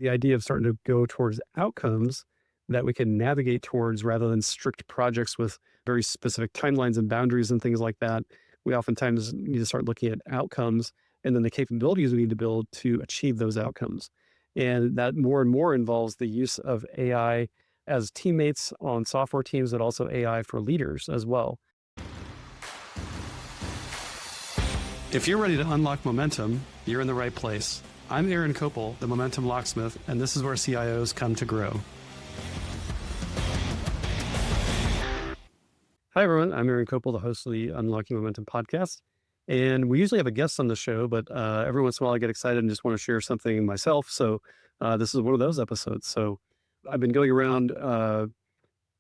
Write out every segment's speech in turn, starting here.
the idea of starting to go towards outcomes that we can navigate towards rather than strict projects with very specific timelines and boundaries and things like that. We oftentimes need to start looking at outcomes and then the capabilities we need to build to achieve those outcomes. And that more and more involves the use of AI as teammates on software teams, but also AI for leaders as well. If you're ready to unlock momentum, you're in the right place. I'm Aaron Kopel, the Momentum Locksmith, and this is where CIOs come to grow. Hi, everyone. I'm Aaron Kopel, the host of the Unlocking Momentum podcast. And we usually have a guest on the show, but every once in a while I get excited and just want to share something myself. So this is one of those episodes. So I've been going around,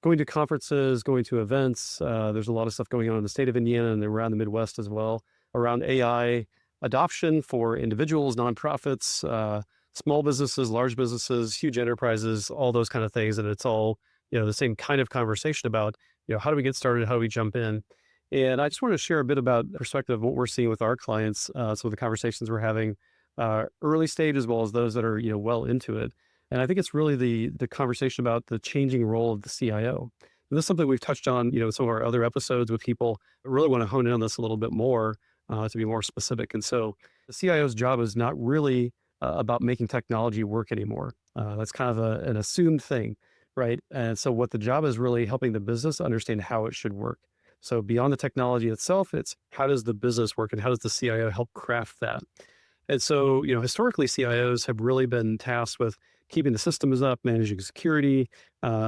going to conferences, going to events. There's a lot of stuff going on in the state of Indiana and around the Midwest as well, around AI adoption for individuals, nonprofits, small businesses, large businesses, huge enterprises, all those kind of things. And it's all, the same kind of conversation about, how do we get started? How do we jump in? And I just want to share a bit about the perspective of what we're seeing with our clients. So the conversations we're having, early stage, as well as those that are, well into it. And I think it's really the conversation about the changing role of the CIO. And this is something we've touched on, some of our other episodes with people. I really want to hone in on this a little bit more to be more specific. And so the CIO's job is not really about making technology work anymore. That's kind of an assumed thing, right? And so what the job is really helping the business understand how it should work. So beyond the technology itself, it's how does the business work and how does the CIO help craft that? And so, historically, CIOs have really been tasked with keeping the systems up, managing security,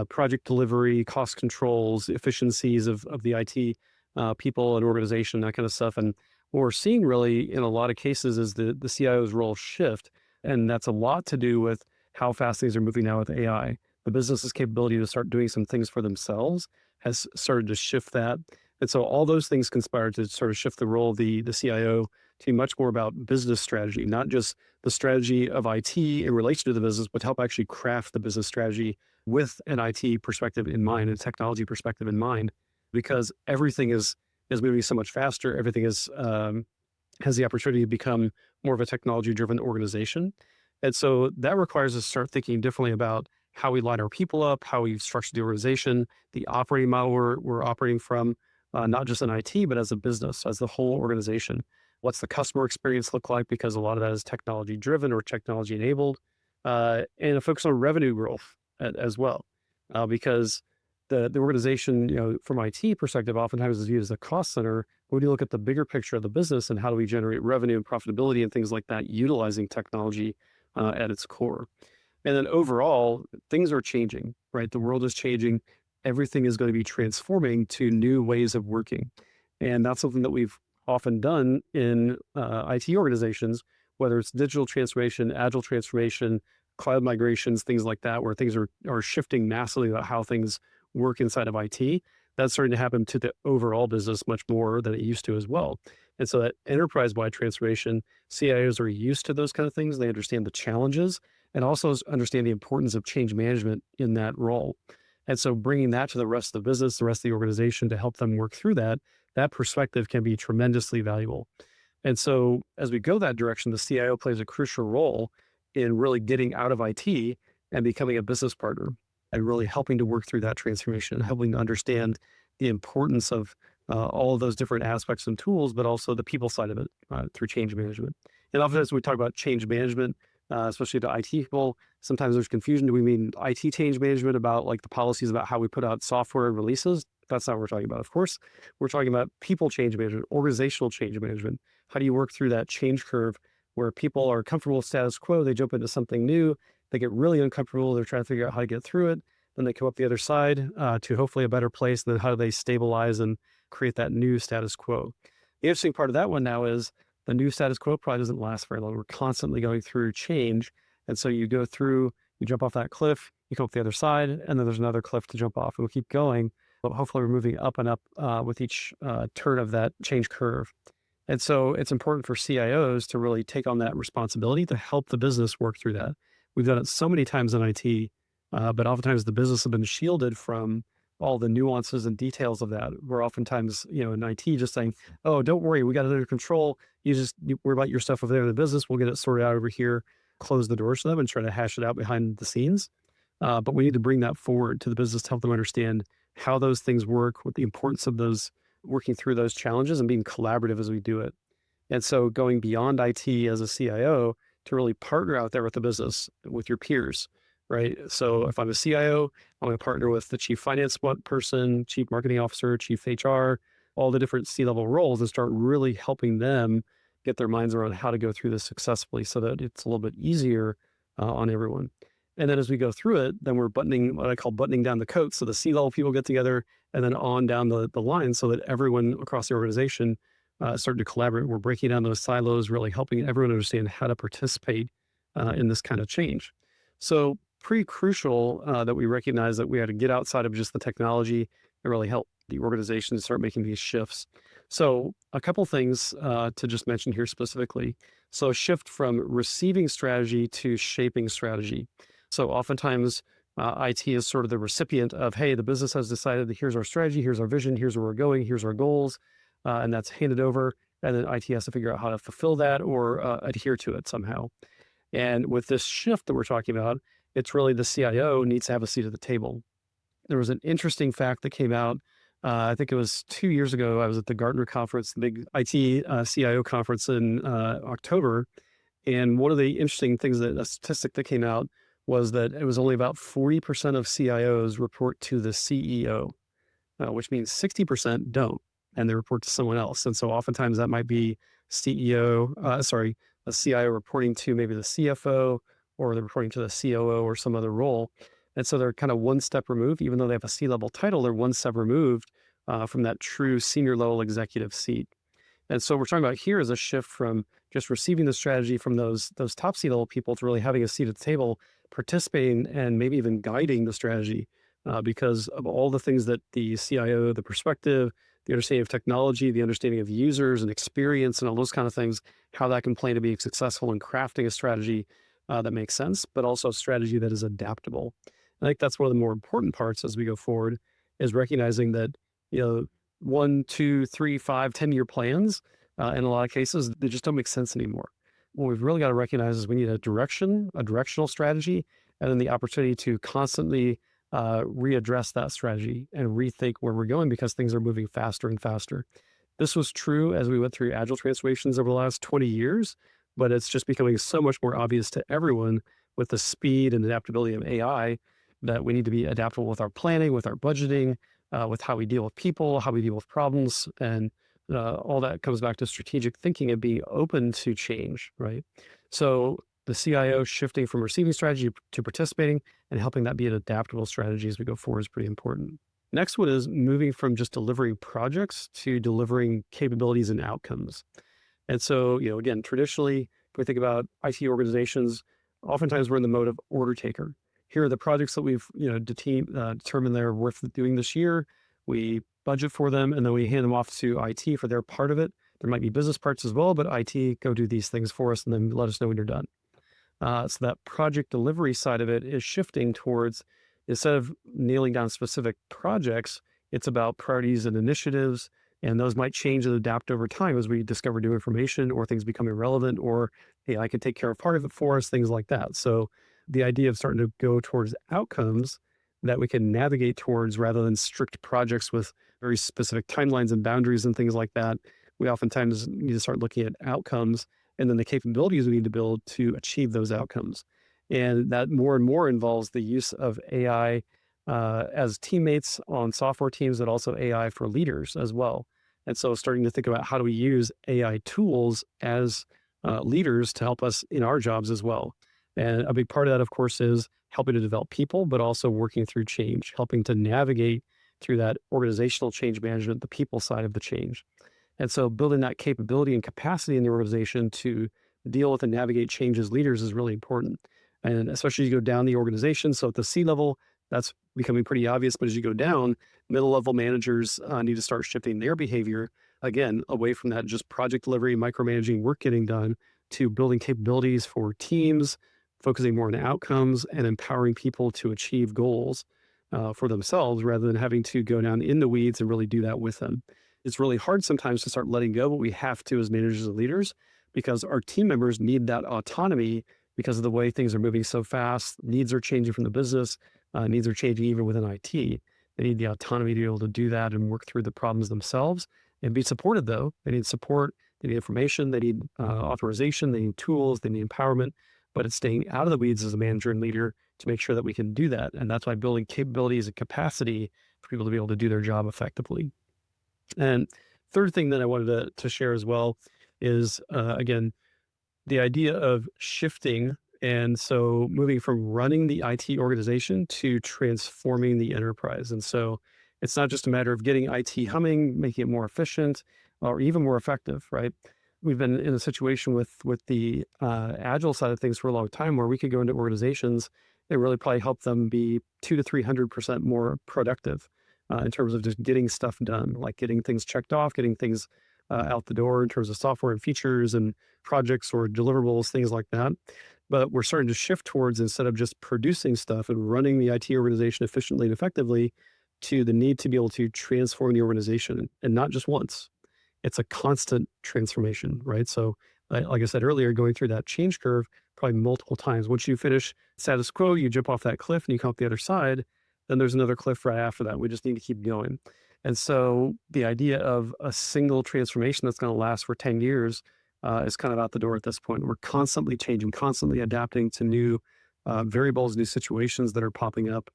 project delivery, cost controls, efficiencies of the IT people and organization, that kind of stuff. And what we're seeing really in a lot of cases is the CIO's role shift. And that's a lot to do with how fast things are moving now with AI. The business's capability to start doing some things for themselves has started to shift that. And so all those things conspire to sort of shift the role of the CIO to be much more about business strategy, not just the strategy of IT in relation to the business, but help actually craft the business strategy with an IT perspective in mind, a technology perspective in mind, because everything is moving so much faster. Everything is has the opportunity to become more of a technology-driven organization. And so that requires us to start thinking differently about how we line our people up, how we structure the organization, the operating model we're operating from, not just in IT, but as a business, as the whole organization. What's the customer experience look like? Because a lot of that is technology driven or technology enabled, and a focus on revenue growth as well, because the organization, from IT perspective, oftentimes is viewed as a cost center. When you look at the bigger picture of the business and how do we generate revenue and profitability and things like that, utilizing technology at its core. And then overall, things are changing, right? The world is changing. Everything is going to be transforming to new ways of working. And that's something that we've often done in IT organizations, whether it's digital transformation, agile transformation, cloud migrations, things like that, where things are shifting massively about how things work inside of IT. That's starting to happen to the overall business much more than it used to as well. And so that enterprise-wide transformation, CIOs are used to those kind of things. They understand the challenges and also understand the importance of change management in that role. And so bringing that to the rest of the business, the rest of the organization to help them work through that perspective can be tremendously valuable. And so as we go that direction, the CIO plays a crucial role in really getting out of IT and becoming a business partner and really helping to work through that transformation, helping to understand the importance of all of those different aspects and tools, but also the people side of it through change management. And often as we talk about change management, especially to IT people, sometimes there's confusion. Do we mean IT change management about like the policies about how we put out software and releases? That's not what we're talking about. Of course, we're talking about people change management, organizational change management. How do you work through that change curve where people are comfortable with status quo, they jump into something new, they get really uncomfortable, they're trying to figure out how to get through it, then they come up the other side to hopefully a better place, and then how do they stabilize and create that new status quo? The interesting part of that one now is the new status quo probably doesn't last very long. We're constantly going through change. And so you go through, you jump off that cliff, you come up the other side, and then there's another cliff to jump off. And we'll keep going, but hopefully we're moving up and up with each turn of that change curve. And so it's important for CIOs to really take on that responsibility to help the business work through that. We've done it so many times in IT, but oftentimes the business has been shielded from all the nuances and details of that. We're oftentimes, in IT just saying, oh, don't worry, we got it under control. You worry about your stuff over there in the business. We'll get it sorted out over here. close the doors to them and try to hash it out behind the scenes. But we need to bring that forward to the business to help them understand how those things work, what the importance of those working through those challenges and being collaborative as we do it. And so going beyond IT as a CIO to really partner out there with the business, with your peers, right? So if I'm a CIO, I'm going to partner with the chief finance person, chief marketing officer, chief HR, all the different C-level roles and start really helping them get their minds around how to go through this successfully so that it's a little bit easier on everyone. And then as we go through it, then we're buttoning what I call buttoning down the coat. So the C-level people get together and then on down the line so that everyone across the organization starting to collaborate. We're breaking down those silos, really helping everyone understand how to participate in this kind of change. So pretty crucial that we recognize that we had to get outside of just the technology and really help the organization start making these shifts. So a couple things to just mention here specifically. So a shift from receiving strategy to shaping strategy. So oftentimes IT is sort of the recipient of, hey, the business has decided that here's our strategy, here's our vision, here's where we're going, here's our goals, and that's handed over. And then IT has to figure out how to fulfill that or adhere to it somehow. And with this shift that we're talking about, it's really the CIO needs to have a seat at the table. There was an interesting fact that came out. I think it was 2 years ago. I was at the Gartner conference, the big IT CIO conference in October. And one of the interesting things that a statistic that came out was that it was only about 40% of CIOs report to the CEO, which means 60% don't, and they report to someone else. And so oftentimes that might be a CIO reporting to maybe the CFO, or they're reporting to the COO or some other role. And so they're kind of one step removed, even though they have a C-level title, they're one step removed from that true senior level executive seat. And so we're talking about here is a shift from just receiving the strategy from those top C-level people to really having a seat at the table, participating and maybe even guiding the strategy because of all the things that the CIO, the perspective, the understanding of technology, the understanding of users and experience and all those kind of things, how that can play to be successful in crafting a strategy that makes sense, but also a strategy that is adaptable. I think that's one of the more important parts as we go forward is recognizing that, 1, 2, 3, 5, 10-year plans, in a lot of cases, they just don't make sense anymore. What we've really got to recognize is we need a directional strategy, and then the opportunity to constantly readdress that strategy and rethink where we're going because things are moving faster and faster. This was true as we went through agile transformations over the last 20 years, but it's just becoming so much more obvious to everyone with the speed and adaptability of AI that we need to be adaptable with our planning, with our budgeting, with how we deal with people, how we deal with problems, and all that comes back to strategic thinking and being open to change, right? So the CIO shifting from receiving strategy to participating and helping that be an adaptable strategy as we go forward is pretty important. Next one is moving from just delivering projects to delivering capabilities and outcomes. And so, again, traditionally, if we think about IT organizations, oftentimes we're in the mode of order taker. Here are the projects that we've, determined they're worth doing this year. We budget for them, and then we hand them off to IT for their part of it. There might be business parts as well, but IT, go do these things for us, and then let us know when you're done. So that project delivery side of it is shifting towards, instead of nailing down specific projects, it's about priorities and initiatives, and those might change and adapt over time as we discover new information or things become irrelevant, or, hey, I can take care of part of it for us, things like that. So the idea of starting to go towards outcomes that we can navigate towards rather than strict projects with very specific timelines and boundaries and things like that, we oftentimes need to start looking at outcomes and then the capabilities we need to build to achieve those outcomes. And that more and more involves the use of AI as teammates on software teams, but also AI for leaders as well. And so starting to think about how do we use AI tools as leaders to help us in our jobs as well. And a big part of that, of course, is helping to develop people, but also working through change, helping to navigate through that organizational change management, the people side of the change. And so building that capability and capacity in the organization to deal with and navigate change as leaders is really important. And especially as you go down the organization. So at the C-level, that's becoming pretty obvious. But as you go down, middle level managers need to start shifting their behavior, again, away from that just project delivery, micromanaging, work getting done, to building capabilities for teams, focusing more on outcomes and empowering people to achieve goals for themselves rather than having to go down in the weeds and really do that with them. It's really hard sometimes to start letting go, but we have to as managers and leaders because our team members need that autonomy because of the way things are moving so fast. Needs are changing from the business. Needs are changing even within IT. They need the autonomy to be able to do that and work through the problems themselves and be supported, though. They need support. They need information. They need authorization. They need tools. They need empowerment. But it's staying out of the weeds as a manager and leader to make sure that we can do that. And that's why building capabilities and capacity for people to be able to do their job effectively. And third thing that I wanted to share as well is, again, the idea of shifting. And so moving from running the IT organization to transforming the enterprise. And so it's not just a matter of getting IT humming, making it more efficient or even more effective, right? We've been in a situation with the agile side of things for a long time where we could go into organizations and really probably help them be 200 to 300% more productive in terms of just getting stuff done, like getting things checked off, getting things out the door in terms of software and features and projects or deliverables, things like that. But we're starting to shift towards, instead of just producing stuff and running the IT organization efficiently and effectively, to the need to be able to transform the organization, and not just once. It's a constant transformation, right? So, like I said earlier, going through that change curve probably multiple times. Once you finish status quo, you jump off that cliff and you come up the other side, then there's another cliff right after that. We just need to keep going. And so the idea of a single transformation that's going to last for 10 years is kind of out the door at this point. We're constantly changing, constantly adapting to new variables, new situations that are popping up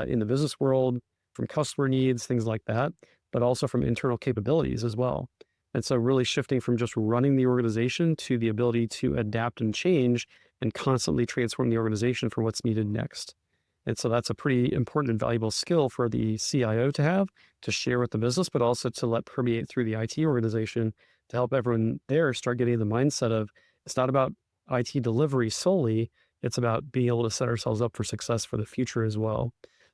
in the business world, from customer needs, things like that, but also from internal capabilities as well. And so really shifting from just running the organization to the ability to adapt and change and constantly transform the organization for what's needed next. And so that's a pretty important and valuable skill for the CIO to have, to share with the business, but also to let permeate through the IT organization to help everyone there start getting the mindset of, it's not about IT delivery solely, it's about being able to set ourselves up for success for the future as well.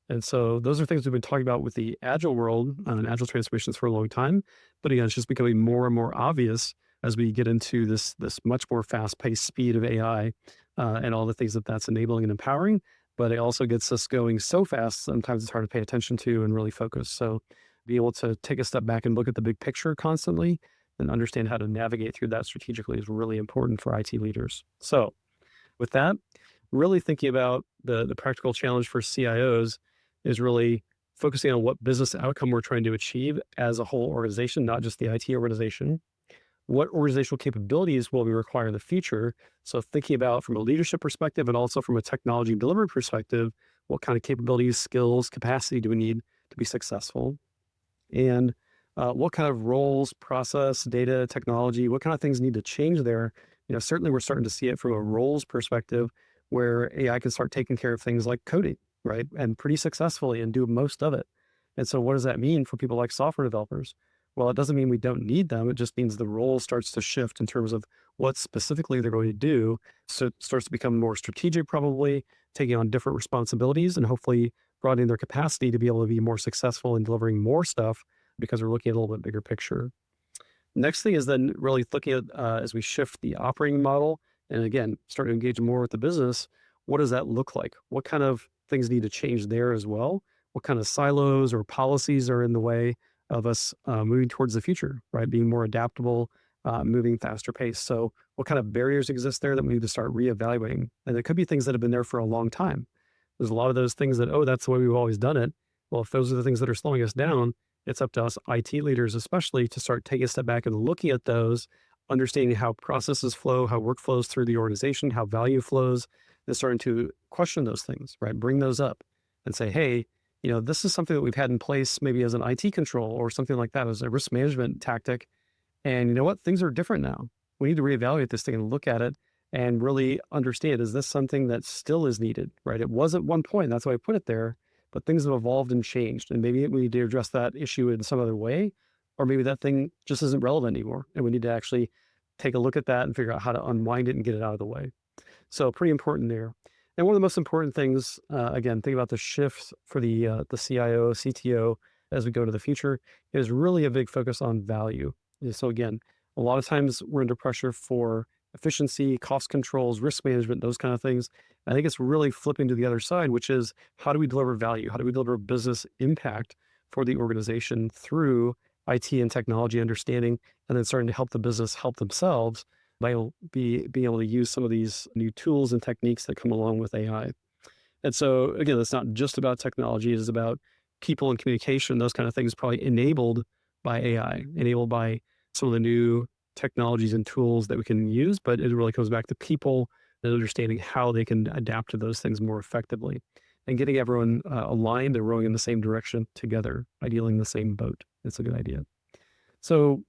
And so those are things we've been talking about with the agile world and agile transformations for a long time. But again, it's just becoming more and more obvious as we get into this much more fast-paced speed of AI and all the things that that's enabling and empowering. But it also gets us going so fast, sometimes it's hard to pay attention to and really focus. So be able to take a step back and look at the big picture constantly and understand how to navigate through that strategically is really important for IT leaders. So with that, really thinking about the practical challenge for CIOs is really focusing on what business outcome we're trying to achieve as a whole organization, not just the IT organization. What organizational capabilities will we require in the future? So thinking about from a leadership perspective and also from a technology delivery perspective, what kind of capabilities, skills, capacity do we need to be successful? And what kind of roles, process, data, technology, what kind of things need to change there? Certainly we're starting to see it from a roles perspective where AI can start taking care of things like coding, right? And pretty successfully and do most of it. And so what does that mean for people like software developers? Well, it doesn't mean we don't need them. It just means the role starts to shift in terms of what specifically they're going to do. So it starts to become more strategic, probably taking on different responsibilities and hopefully broadening their capacity to be able to be more successful in delivering more stuff because we're looking at a little bit bigger picture. Next thing is then really looking at as we shift the operating model and again, start to engage more with the business, what does that look like? What kind of things need to change there as well? What kind of silos or policies are in the way of us moving towards the future, right? Being more adaptable, moving faster pace. So what kind of barriers exist there that we need to start reevaluating? And it could be things that have been there for a long time. There's a lot of those things that, oh, that's the way we've always done it. Well, if those are the things that are slowing us down, it's up to us IT leaders, especially, to start taking a step back and looking at those, understanding how processes flow, how work flows through the organization, how value flows, and starting to question those things, right? Bring those up and say, hey, this is something that we've had in place maybe as an IT control or something like that as a risk management tactic. And you know what? Things are different now. We need to reevaluate this thing and look at it and really understand, is this something that still is needed, right? It was at one point, that's why I put it there, but things have evolved and changed. And maybe we need to address that issue in some other way, or maybe that thing just isn't relevant anymore. And we need to actually take a look at that and figure out how to unwind it and get it out of the way. So pretty important there. And one of the most important things, again, think about the shifts for the CIO, CTO as we go to the future, is really a big focus on value. So again, a lot of times we're under pressure for efficiency, cost controls, risk management, those kind of things. I think it's really flipping to the other side, which is how do we deliver value? How do we deliver business impact for the organization through IT and technology understanding, and then starting to help the business help themselves being able to use some of these new tools and techniques that come along with AI. And so again, it's not just about technology, it is about people and communication, those kind of things probably enabled by AI, enabled by some of the new technologies and tools that we can use, but it really comes back to people and understanding how they can adapt to those things more effectively and getting everyone aligned and rowing in the same direction together, ideally in the same boat. It's a good idea. So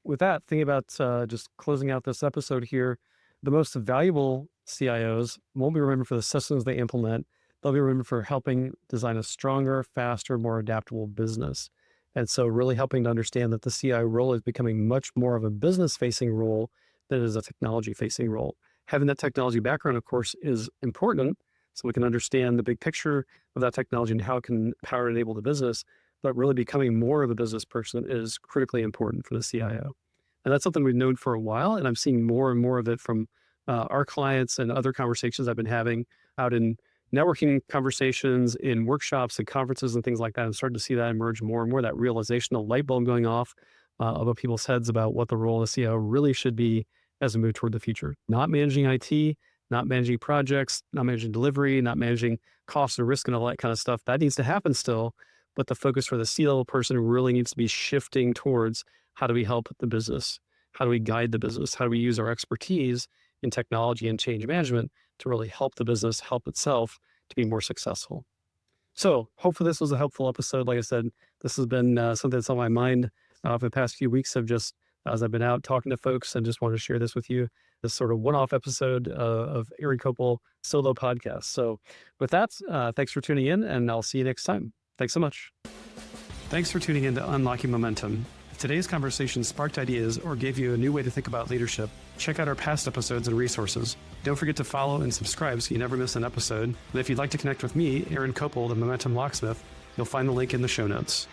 with that, thinking about just closing out this episode here, the most valuable CIOs won't be remembered for the systems they implement. They'll be remembered for helping design a stronger, faster, more adaptable business. And so really helping to understand that the CIO role is becoming much more of a business-facing role than it is a technology-facing role. Having that technology background, of course, is important so we can understand the big picture of that technology and how it can power and enable the business. But really becoming more of a business person is critically important for the CIO. And that's something we've known for a while. And I'm seeing more and more of it from our clients and other conversations I've been having out in networking conversations, in workshops and conferences and things like that. I'm starting to see that emerge more and more, that realization, a light bulb going off above people's heads about what the role of the CIO really should be as we move toward the future. Not managing IT, not managing projects, not managing delivery, not managing costs or risk and all that kind of stuff. That needs to happen still. But the focus for the C-level person really needs to be shifting towards how do we help the business? How do we guide the business? How do we use our expertise in technology and change management to really help the business help itself to be more successful? So hopefully this was a helpful episode. Like I said, this has been something that's on my mind for the past few weeks of just as I've been out talking to folks and just wanted to share this with you, this sort of one-off episode of Aaron Kopel solo podcast. So with that, thanks for tuning in and I'll see you next time. Thanks so much. Thanks for tuning in to Unlocking Momentum. If today's conversation sparked ideas or gave you a new way to think about leadership, check out our past episodes and resources. Don't forget to follow and subscribe so you never miss an episode. And if you'd like to connect with me, Aaron Kopel, the Momentum Locksmith, you'll find the link in the show notes.